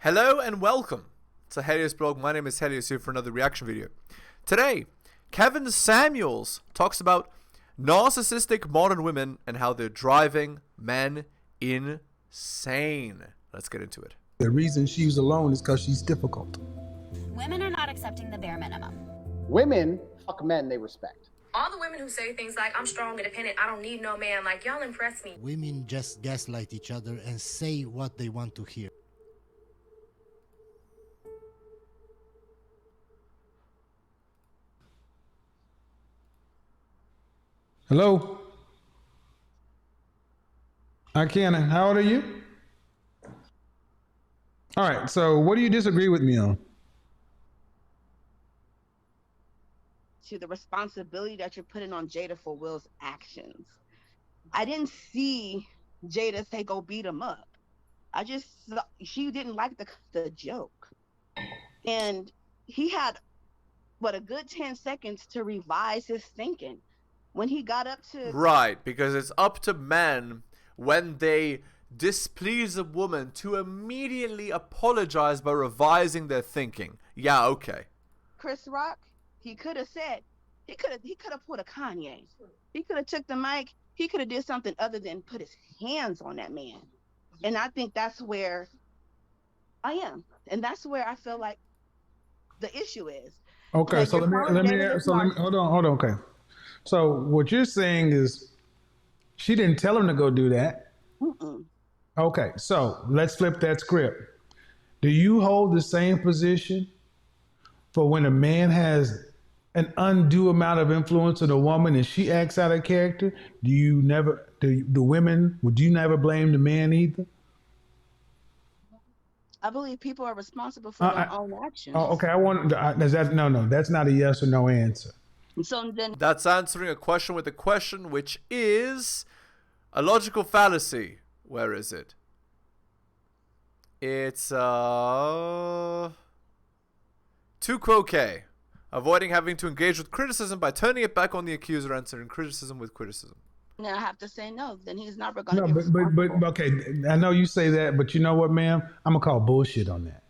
Hello and welcome to Helios blog. My name is Helios here for another reaction video. Today, Kevin Samuels talks about narcissistic modern women and how they're driving men insane. Let's get into it. The reason she's alone is because she's difficult. Women are not accepting the bare minimum. Women fuck men they respect. All the women who say things like, I'm strong, independent, I don't need no man, like, y'all impress me. Women just gaslight each other and say what they want to hear. Hello? Hi, Cannon. How old are you? All right, so what do you disagree with me on? To the responsibility that you're putting on Jada for Will's actions. I didn't see Jada say go beat him up. I just she didn't like the joke. And he had a good 10 seconds to revise his thinking. When he got up to Right, because it's up to men when they displease a woman to immediately apologize by revising their thinking. Yeah, okay. Chris Rock, he could have said, he could have put a Kanye. He could have took the mic. He could have did something other than put his hands on that man. And I think that's where I am. And that's where I feel like the issue is. Okay, Like, so let me hold on, okay. So what you're saying is she didn't tell him to go do that. Mm-mm. Okay, so let's flip that script. Do you hold the same position for when a man has an undue amount of influence on a woman and she acts out of character? Would you never blame the man either? I believe people are responsible for their own actions. Oh, okay. That's not a yes or no answer. So then That's answering a question with a question, which is a logical fallacy. Where is it? It's tu quoque. Avoiding having to engage with criticism by turning it back on the accuser, answering criticism with criticism. I have to say no. Then he's never going to No, be but okay. I know you say that, but you know what, ma'am? I'm gonna call bullshit on that.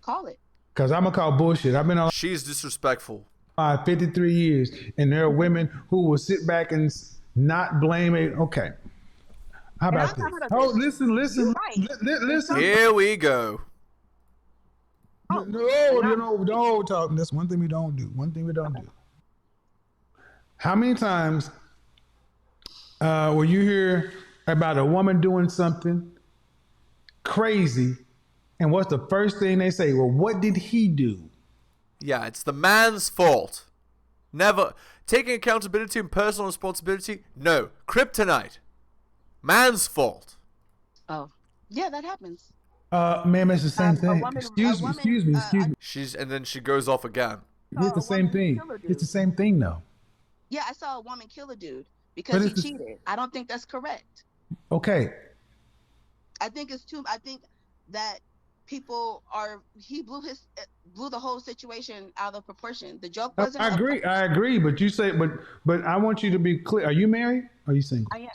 call it. Cause I'm gonna call bullshit. I've been on She's disrespectful. 53 years, and there are women who will sit back and not blame it. Okay. How about this? Oh, listen. Listen. Here we go. No, talk. That's one thing we don't do. How many times will you hear about a woman doing something crazy, and what's the first thing they say? Well, what did he do? Yeah, it's the man's fault. Never. Taking accountability and personal responsibility? No. Kryptonite. Man's fault. Oh, yeah, that happens. Ma'am, it's the same thing. woman- Excuse me. And then she goes off again. It's the same thing. It's the same thing, though. Yeah, I saw a woman kill a dude because he it's the- cheated. I don't think that's correct. Okay. I think that people he blew the whole situation out of proportion. The joke wasn't. I agree, but you say, but I want you to be clear. Are you married? Or are you single? I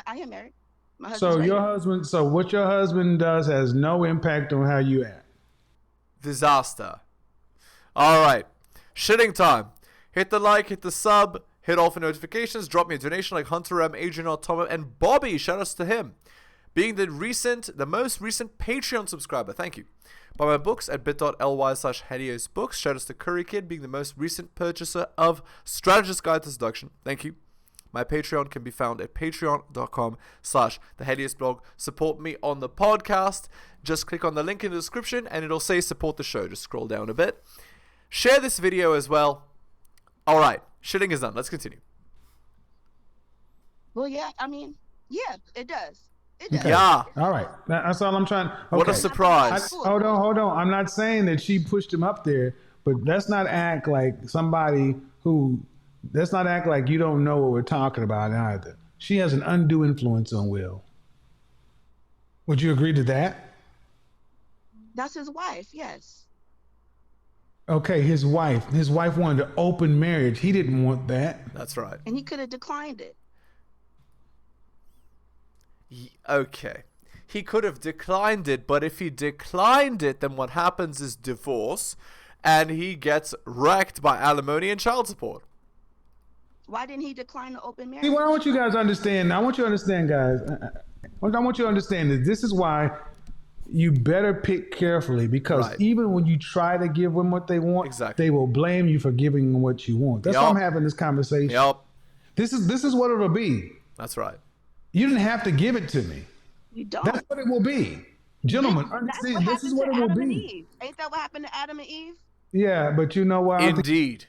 am married. My husband's So right what your husband does has no impact on how you act. Disaster. Alright. Shitting time. Hit the like, hit the sub, hit all for notifications, drop me a donation like Hunter M, Adrian R, Tom, and Bobby. Shout outs to him. Being the most recent Patreon subscriber. Thank you. Buy my books at bit.ly/heliosbooks. Shout outs to Curry Kid being the most recent purchaser of Strategist Guide to Seduction. Thank you. My Patreon can be found at patreon.com/theheliosblog. Support me on the podcast. Just click on the link in the description and it'll say support the show. Just scroll down a bit. Share this video as well. Alright, shitting is done. Let's continue. Well, yeah, I mean, yeah, it does. Okay. Yeah. All right. That's all I'm trying. Okay. What a surprise. Hold on. I'm not saying that she pushed him up there, but let's not act like let's not act like you don't know what we're talking about either. She has an undue influence on Will. Would you agree to that? That's his wife, yes. Okay, his wife wanted an open marriage. He didn't want that. That's right. And he could have declined it. Okay. he could have declined it, but if he declined it, then what happens is divorce, and he gets wrecked by alimony and child support. Why didn't he decline the open marriage? See, what I want you guys to understand, I want you to understand, guys. I want you to understand that this is why you better pick carefully, because even when you try to give them what they want, they will blame you for giving them what you want. That's why I'm having this conversation. This is what it'll be. That's right. You didn't have to give it to me. You don't. That's what it will be. Gentlemen, understand, this is what it will be. Ain't that what happened to Adam and Eve? Yeah, but you know what? Indeed.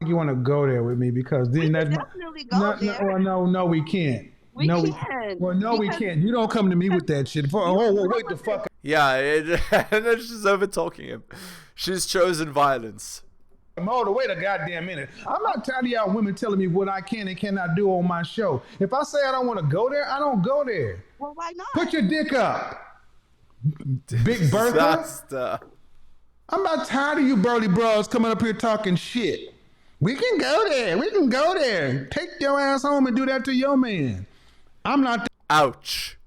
You want to go there with me, because then that's definitely go there. No, we can't. We can. Well, no, we can't. You don't come to me with that shit. Wait the fuck. Yeah, and then she's over talking him. She's chosen violence. Hold on, wait a goddamn minute. I'm not tired of y'all women telling me what I can and cannot do on my show. If I say I don't want to go there, I don't go there. Well, why not? Put your dick up, Big Bertha. I'm not tired of you burly bros coming up here talking shit. We can go there. We can go there. Take your ass home and do that to your man. I'm not. Ouch.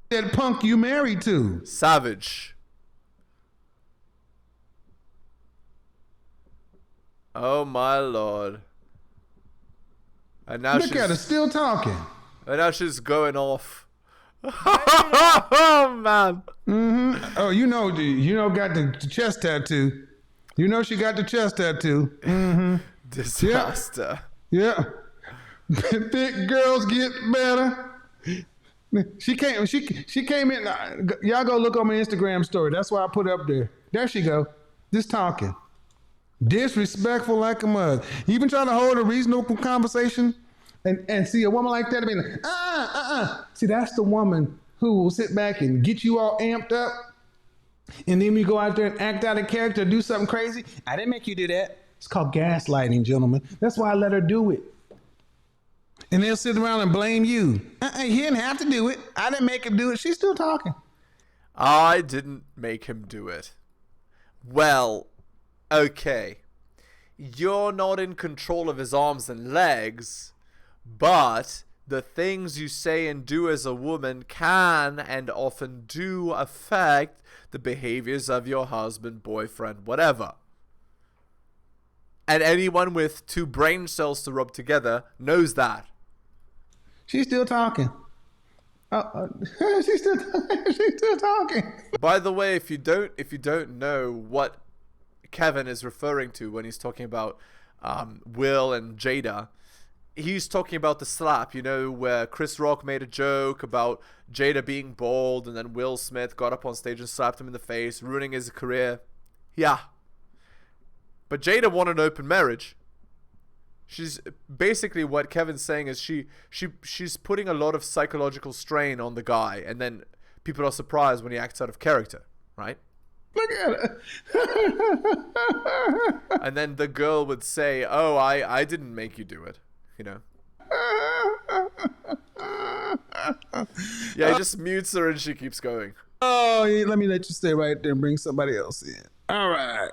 That punk you married to. Savage. Oh my lord. And now Look at her, still talking. And now she's going off. Oh man. Mm-hmm. Oh, you know, got the chest tattoo. You know she got the chest tattoo. Mm-hmm. Disaster. Yeah. Thick girls get better. She came in. Y'all go look on my Instagram story. That's why I put it up there. There she go. Just talking. Disrespectful like a mug. You been trying to hold a reasonable conversation and see a woman like that, I mean, See, that's the woman who will sit back and get you all amped up, and then you go out there and act out of character, do something crazy. I didn't make you do that. It's called gaslighting, gentlemen. That's why I let her do it. And they'll sit around and blame you. He didn't have to do it. I didn't make him do it. She's still talking. I didn't make him do it. Well, okay. You're not in control of his arms and legs, but the things you say and do as a woman can and often do affect the behaviors of your husband, boyfriend, whatever. And anyone with two brain cells to rub together knows that. She's still talking. She's still talking. By the way, if you don't know what Kevin is referring to when he's talking about Will and Jada, he's talking about the slap, you know, where Chris Rock made a joke about Jada being bald, and then Will Smith got up on stage and slapped him in the face, ruining his career. Yeah. But Jada wanted an open marriage. She's basically, what Kevin's saying is she's putting a lot of psychological strain on the guy, and then people are surprised when he acts out of character, right? Look at her. And then the girl would say, "Oh, I didn't make you do it," you know. Yeah, he just mutes her and she keeps going. Oh, let me let you stay right there and bring somebody else in. All right.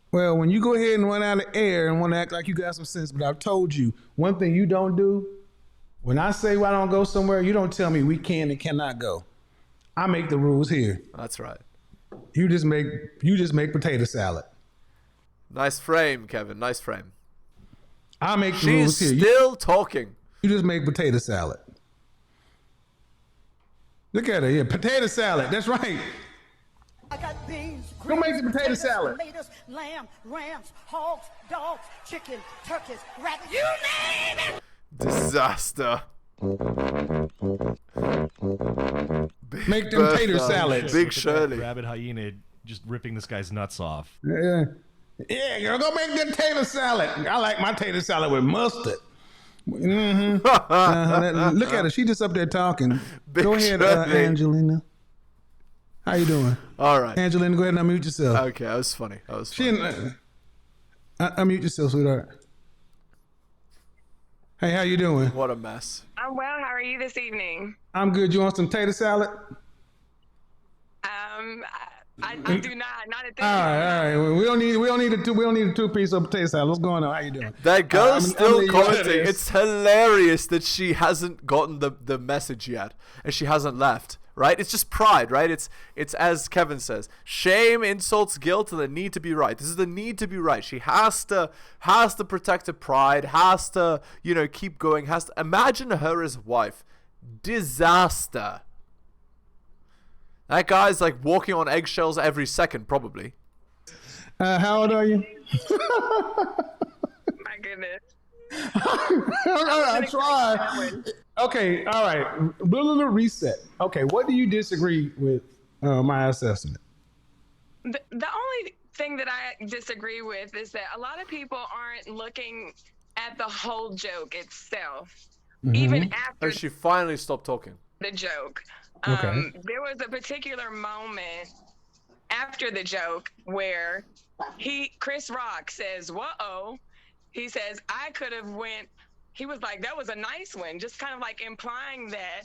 Well, when you go ahead and run out of air and want to act like you got some sense, but I've told you, one thing you don't do, when I say I don't go somewhere, you don't tell me we can and cannot go. I make the rules here. That's right. You just make potato salad. Nice frame, Kevin. Nice frame. I make the rules here. She's still talking. You just make potato salad. Look at her here. Potato salad. That's right. I got beans, Who makes the potato salad? Tomatoes, lamb, rams, hogs, dogs, chicken, turkeys, rabbits, you name it! Disaster. Make them tater salads. Big Shirley. Rabbit hyena just ripping this guy's nuts off. Yeah, girl, go make that tater salad. I like my tater salad with mustard. Mm-hmm. Look at her. She just up there talking. Go ahead, Angelina. How you doing? All right. Angelina, go ahead and unmute yourself. Okay, that was funny. Unmute yourself, sweetheart. Hey, how you doing? What a mess. I'm well. How are you this evening? I'm good. You want some tater salad? I do not at this. All right. We don't need a two-piece of potato salad. What's going on? How you doing? That girl's still commenting. It's hilarious that she hasn't gotten the message yet, and she hasn't left. right? It's just pride, right? It's as Kevin says, shame, insults, guilt, and the need to be right. This is the need to be right. She has to protect her pride, has to, you know, keep going, has to imagine her as wife. Disaster. That guy's like walking on eggshells every second, probably. How old are you? My goodness. I tried. Okay, all right. Little reset. Okay, what do you disagree with my assessment? The only thing that I disagree with is that a lot of people aren't looking at the whole joke itself. Even after She finally stopped talking. the joke. Okay. There was a particular moment after the joke where Chris Rock says, "Whoa." He says, "I could have went." He was like, "That was a nice one," just kind of like implying that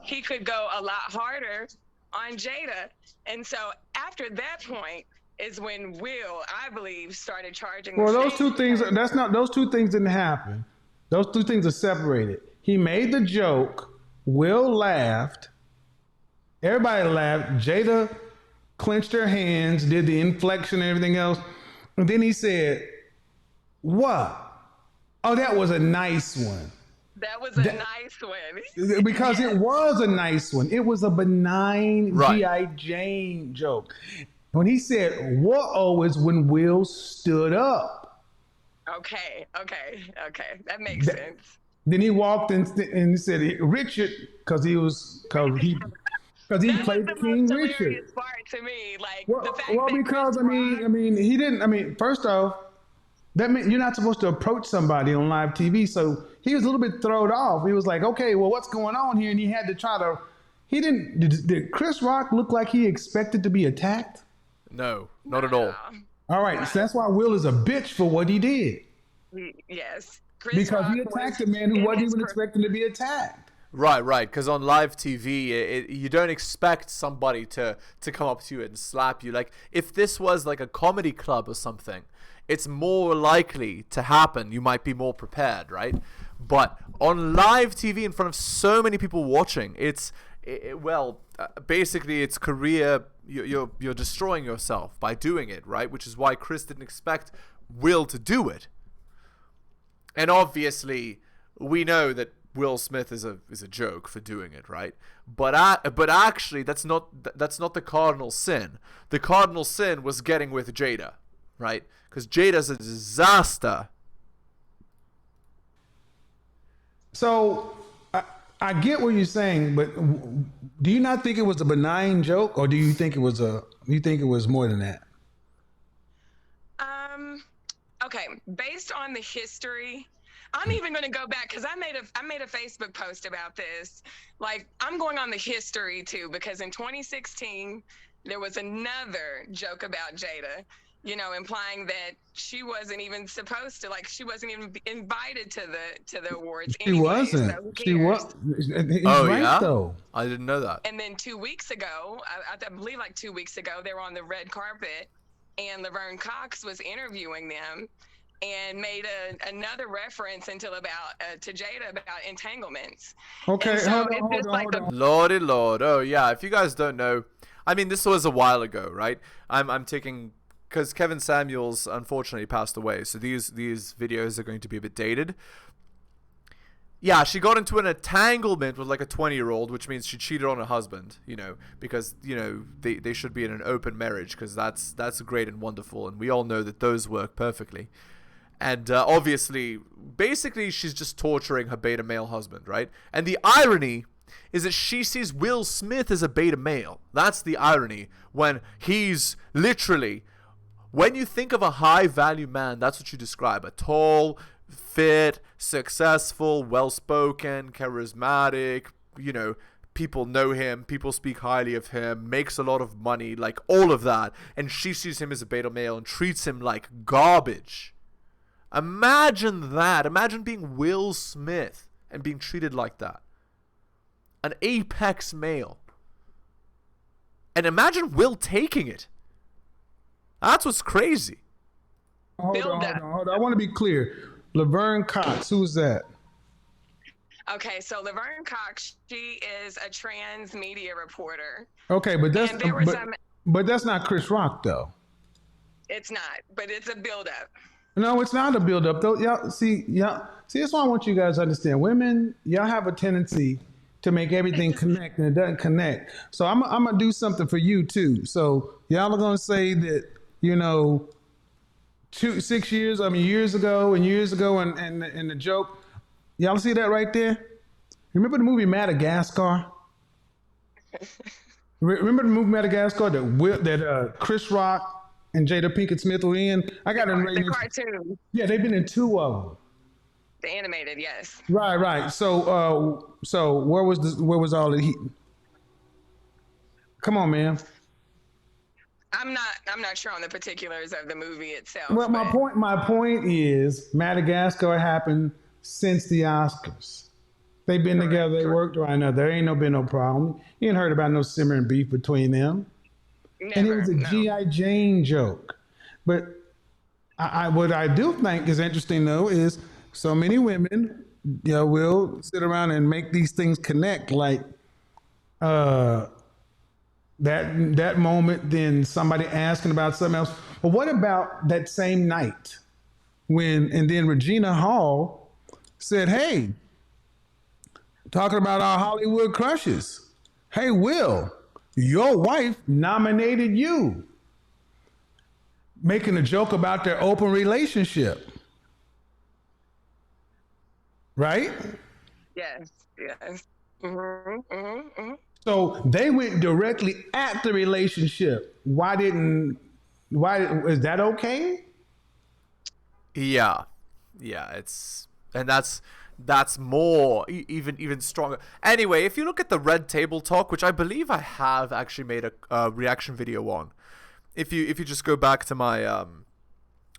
he could go a lot harder on Jada. And so after that point is when Will, I believe, started charging. Well, those two things didn't happen. Those two things are separated. He made the joke. Will laughed. Everybody laughed. Jada clenched her hands, did the inflection and everything else. And then he said, "What? Oh, that was a nice one." That was a nice one. Because it was a nice one. It was a benign Right. G.I. Jane joke. When he said, "Whoa," is when Will stood up. Okay. That makes sense. Then he walked in and he said, "Richard," because he That played was the King most Richard. hilarious part to me. Like Well, the fact that because Chris Rock- he didn't. I mean, first off, that meant you're not supposed to approach somebody on live TV. So he was a little bit thrown off. He was like, "Okay, well, what's going on here?" And he had to try to. He didn't. Did Chris Rock look like he expected to be attacked? No, not at all. All right, so that's why Will is a bitch for what he did. Yes. Chris Because he Rock attacked a was man who in wasn't his even expecting to be attacked. Right. Because on live TV, you don't expect somebody to come up to you and slap you. Like, if this was like a comedy club or something, it's more likely to happen. You might be more prepared, right? But on live TV in front of so many people watching, basically it's career. You're destroying yourself by doing it, right? Which is why Chris didn't expect Will to do it. And obviously, we know that Will Smith is a joke for doing it, right? But actually, that's not the cardinal sin. The cardinal sin was getting with Jada, right? Because Jada's a disaster. So I get what you're saying, but do you not think it was a benign joke, or do you think it was more than that? Okay, based on the history, I'm even going to go back because I made a Facebook post about this. Like, I'm going on the history too, because in 2016 there was another joke about Jada, you know, implying that she wasn't even supposed to, like, she wasn't even invited to the awards. She anyway, wasn't. so who She cares? was. Oh, Right, yeah? though. I didn't know that. And then 2 weeks ago, I believe like 2 weeks ago, they were on the red carpet, and Laverne Cox was interviewing them, and made another reference to Jada about entanglements. Okay, And so hold it's on, just like the Lordy Lord. Oh, yeah. If you guys don't know, I mean, this was a while ago, right? I'm taking, because Kevin Samuels unfortunately passed away, so these videos are going to be a bit dated. Yeah, she got into an entanglement with like a 20-year-old, which means she cheated on her husband, you know, because, you know, they should be in an open marriage, because that's great and wonderful, and we all know that those work perfectly. And obviously, basically, she's just torturing her beta male husband, right? And the irony is that she sees Will Smith as a beta male. That's the irony, when he's literally, when you think of a high-value man, that's what you describe: a tall, fit, successful, well-spoken, charismatic, you know, people know him, people speak highly of him, makes a lot of money, like all of that. And she sees him as a beta male and treats him like garbage. Imagine that. Imagine being Will Smith and being treated like that. An apex male. And imagine Will taking it. That's what's crazy. Hold on. I want to be clear. Laverne Cox, who's that? Okay, so Laverne Cox, she is a trans media reporter. Okay, but that's And there were but that's not Chris Rock though. It's not, but it's a buildup. No, it's not a buildup though. Y'all see, that's why I want you guys to understand. Women, y'all have a tendency to make everything connect, and it doesn't connect. So I'm gonna do something for you too. So y'all are gonna say that, you know, 6 years, years ago, and the joke. Y'all see that right there? Remember the movie Madagascar? Remember the movie Madagascar that Chris Rock and Jada Pinkett Smith were in? I got the cartoon. Yeah, they've been in 2 of them. The animated, yes. Right. So where was all the heat? Come on, man. I'm not sure on the particulars of the movie itself. Well, my point is Madagascar happened since the Oscars. They've been together. They worked right now. There ain't been no problem. You ain't heard about no simmering beef between them. Never, and it was a G.I. Jane joke. But what I do think is interesting though is so many women, will sit around and make these things connect, like that moment, then somebody asking about something else. But what about that same night and then Regina Hall said, hey, talking about our Hollywood crushes. Hey, Will, your wife nominated you. Making a joke about their open relationship. Right? Yes. Mm-hmm. So they went directly at the relationship. Why is that okay? Yeah, that's more even stronger. Anyway, if you look at the Red Table Talk, which I believe I have actually made a reaction video on, if you just go back to my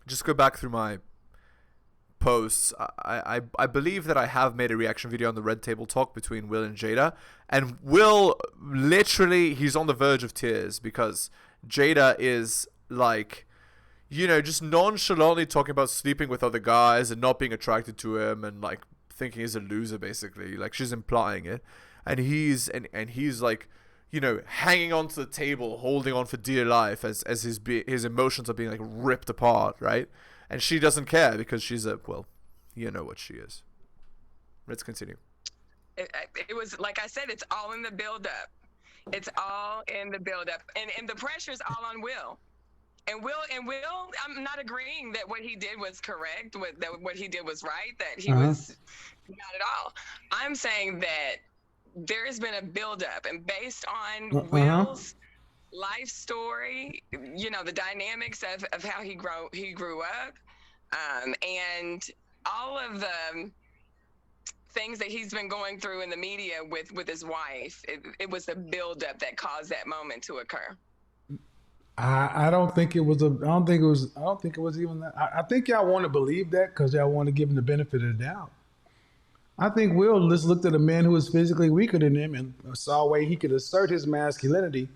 through my posts, I believe that I have made a reaction video on the Red Table Talk between Will and Jada, and Will literally, he's on the verge of tears because Jada is like, just nonchalantly talking about sleeping with other guys and not being attracted to him and like thinking he's a loser, basically. Like, she's implying it, and he's like, hanging onto the table, holding on for dear life as his emotions are being like ripped apart, right? And she doesn't care because she's you know what she is. Let's continue. It was, like I said, it's all in the buildup. It's all in the buildup, and the pressure's all on Will. And Will, I'm not agreeing that what he did was correct, that what he did was right, that he was not at all. I'm saying that there has been a buildup, and based on Will's life story, the dynamics of how he grew up, and all of the things that he's been going through in the media with his wife, it was the buildup that caused that moment to occur. I don't think it was even that. I think y'all want to believe that because y'all want to give him the benefit of the doubt. I think Will just looked at a man who was physically weaker than him and saw a way he could assert his masculinity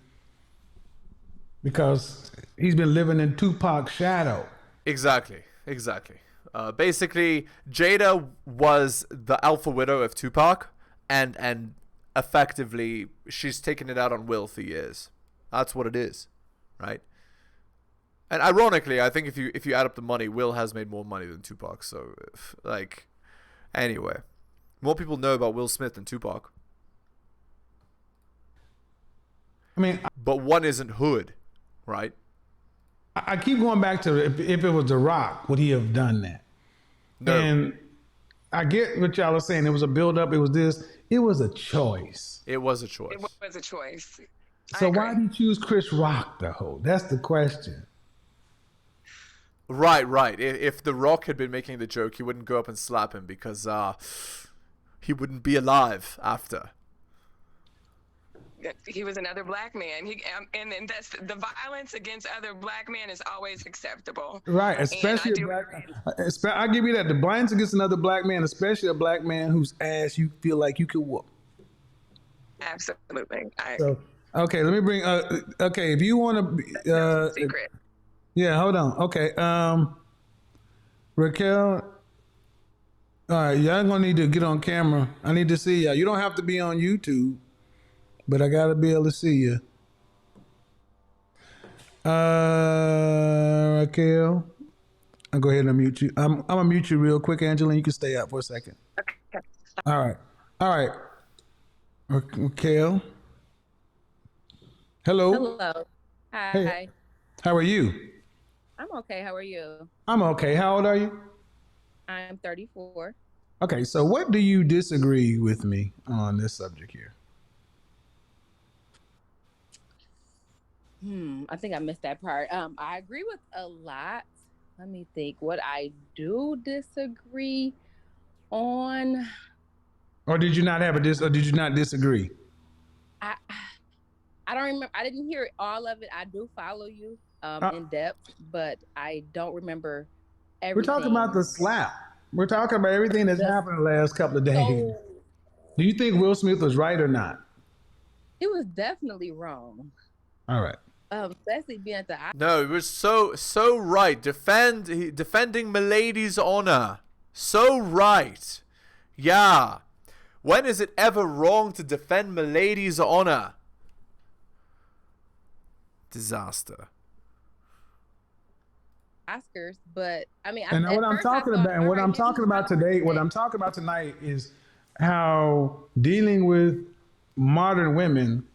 because he's been living in Tupac's shadow. Exactly. Basically, Jada was the alpha widow of Tupac, and effectively, she's taken it out on Will for years. That's what it is. Right, and ironically, I think if you add up the money, Will has made more money than Tupac. So, anyway, more people know about Will Smith than Tupac. But one isn't hood, right? I keep going back to if it was The Rock, would he have done that? No. And I get what y'all are saying. It was a build-up. It was this. It was a choice. It was a choice. It was a choice. So why did you choose Chris Rock, though? That's the question. Right. If The Rock had been making the joke, he wouldn't go up and slap him because he wouldn't be alive after. He was another black man. And that's the violence against other black men is always acceptable. Right, especially I give you that. The violence against another black man, especially a black man whose ass you feel like you could whoop. Absolutely. Okay, let me bring. Okay, if you want to. Secret. Yeah, hold on. Okay, Raquel. All right, y'all gonna need to get on camera. I need to see y'all. You don't have to be on YouTube, but I gotta be able to see you. Raquel, I'll go ahead and mute you. I'm gonna mute you real quick, Angela. You can stay out for a second. All right. Raquel. Hello. Hello. Hi. Hey. How are you? I'm okay. How are you? I'm okay. How old are you? I'm 34. Okay, so what do you disagree with me on this subject here? I think I missed that part. I agree with a lot. Let me think what I do disagree on. Or did you not have or did you not disagree? I don't remember. I didn't hear all of it. I do follow you in depth, but I don't remember everything. We're talking about the slap. We're talking about everything that's happened the last couple of days. So, do you think Will Smith was right or not? It was definitely wrong. All right. Especially being at the No, it was so right. Defending Milady's honor. So right. Yeah. When is it ever wrong to defend Milady's honor? Disaster. Oscars, but I mean, And what I'm talking about, and what I'm talking about today, what I'm talking about tonight is how dealing with modern women,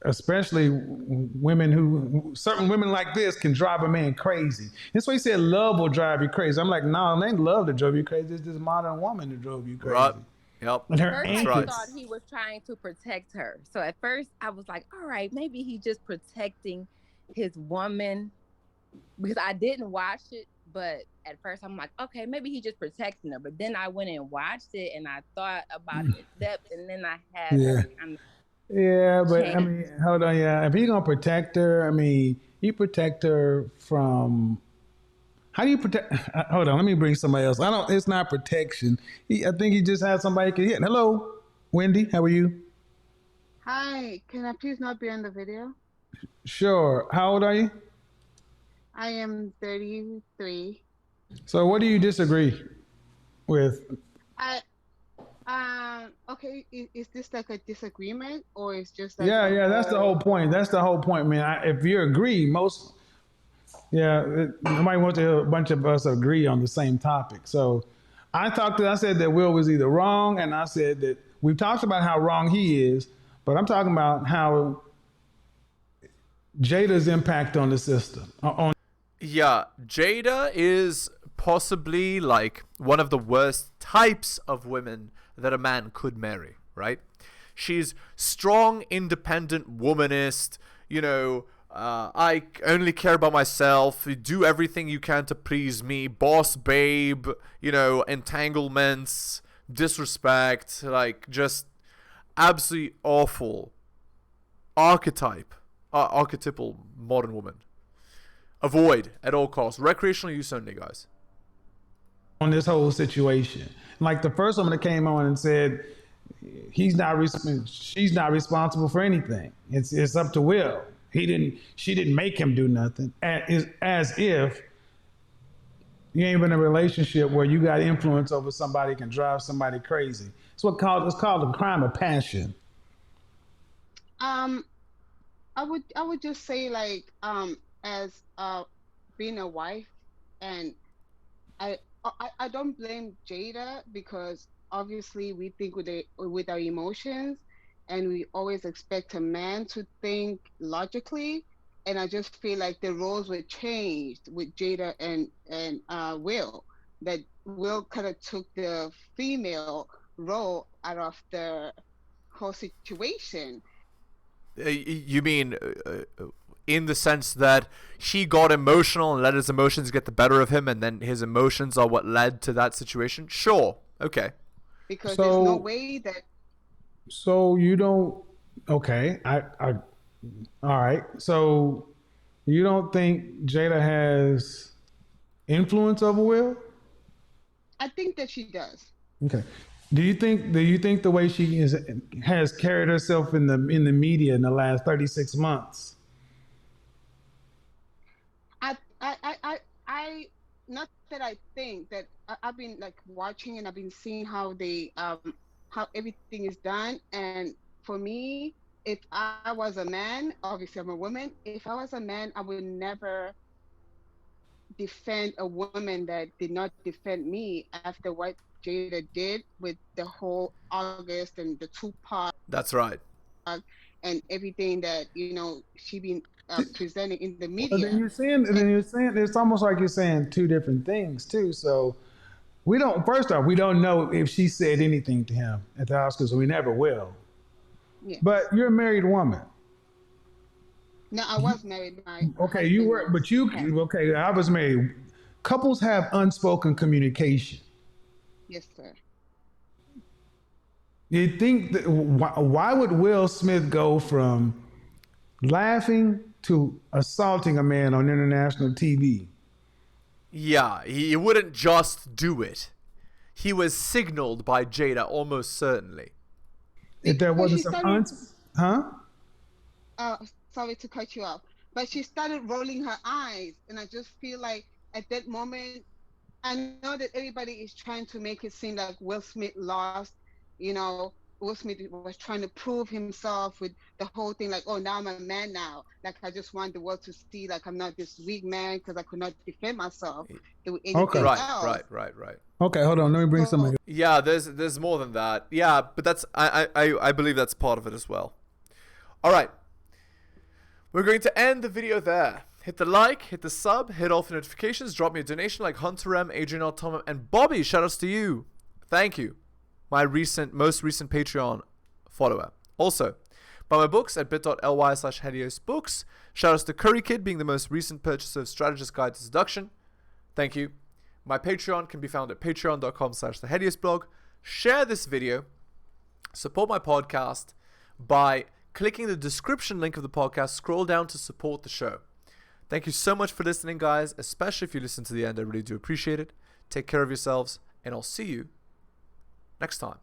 especially women certain women like this can drive a man crazy. That's why he said love will drive you crazy. I'm like, no, it ain't love that drove you crazy. It's this modern woman that drove you crazy. Right. Yep. And her first, antics. I thought he was trying to protect her. So at first I was like, all right, maybe he's just protecting his woman, because I didn't watch it. But at first I'm like, okay, maybe he's just protecting her. But then I went and watched it and I thought about it in depth, and then I had Yeah, but I mean, hold on, yeah. If you're gonna protect her, I mean, you protect her from. How do you protect? Hold on, let me bring somebody else. It's not protection. I think he just had somebody can hit. Hello, Wendy. How are you? Hi. Can I please not be on the video? Sure. How old are you? I am 33. So, what do you disagree with? Okay, is this like a disagreement, or is just like Yeah, that's the whole point. That's the whole point, man. If you agree, nobody wants to hear a bunch of us agree on the same topic. So I said that Will was either wrong, and I said that we've talked about how wrong he is, but I'm talking about how Jada's impact on the system. Yeah, Jada is possibly like one of the worst types of women that a man could marry, right? She's strong, independent, womanist, I only care about myself, you do everything you can to please me, boss babe, entanglements, disrespect, like just absolutely awful archetypal modern woman. Avoid at all costs. Recreational use only, guys. On this whole situation. Like the first woman that came on and said she's not responsible for anything. It's up to Will. She didn't make him do nothing. As if you ain't been in a relationship where you got influence over somebody can drive somebody crazy. It's called a crime of passion. I would just say as being a wife, and I don't blame Jada, because obviously we think with our emotions, and we always expect a man to think logically. And I just feel like the roles were changed with Jada and Will. That Will kind of took the female role out of the whole situation. You mean in the sense that he got emotional and let his emotions get the better of him, and then his emotions are what led to that situation? Sure. Okay. Because there's no way that. So you don't. Okay. All right. So you don't think Jada has influence over Will? I think that she does. Okay. Do you think the way she has carried herself in the media in the last 36 months? I not that I think that I've been like watching and I've been seeing how they how everything is done. And for me, if I was a man, obviously I'm a woman. If I was a man, I would never defend a woman that did not defend me after what Jada did with the whole August and the Tupac. That's right. And everything that she been presenting in the media. But then you're saying it's almost like you're saying two different things too. So first off, we don't know if she said anything to him at the Oscars, so we never will. Yeah. But you're a married woman. No, I was married. Okay, you were, but okay, I was married. Couples have unspoken communication. Yes, sir. You think that why would Will Smith go from laughing to assaulting a man on international TV? Yeah, he wouldn't just do it. He was signaled by Jada almost certainly. If there wasn't some sorry to cut you off, but she started rolling her eyes, and I just feel like at that moment, I know that everybody is trying to make it seem like Will Smith lost. Will Smith was trying to prove himself with the whole thing, like, oh, now I'm a man now. Like, I just want the world to see, like, I'm not this weak man because I could not defend myself. Okay. Right. Okay, hold on. Let me bring somebody. Yeah, there's more than that. Yeah, but that's I believe that's part of it as well. All right. We're going to end the video there. Hit the like, hit the sub, hit all the notifications, drop me a donation like Hunter M, Adrian L. Tom, and Bobby. Shoutouts to you. Thank you. My most recent Patreon follower. Also, buy my books at bit.ly/heliosbooks. Shoutouts to Curry Kid being the most recent purchaser of Strategist Guide to Seduction. Thank you. My Patreon can be found at patreon.com/theheliosblog. Share this video. Support my podcast by clicking the description link of the podcast. Scroll down to support the show. Thank you so much for listening, guys, especially if you listen to the end. I really do appreciate it. Take care of yourselves, and I'll see you next time.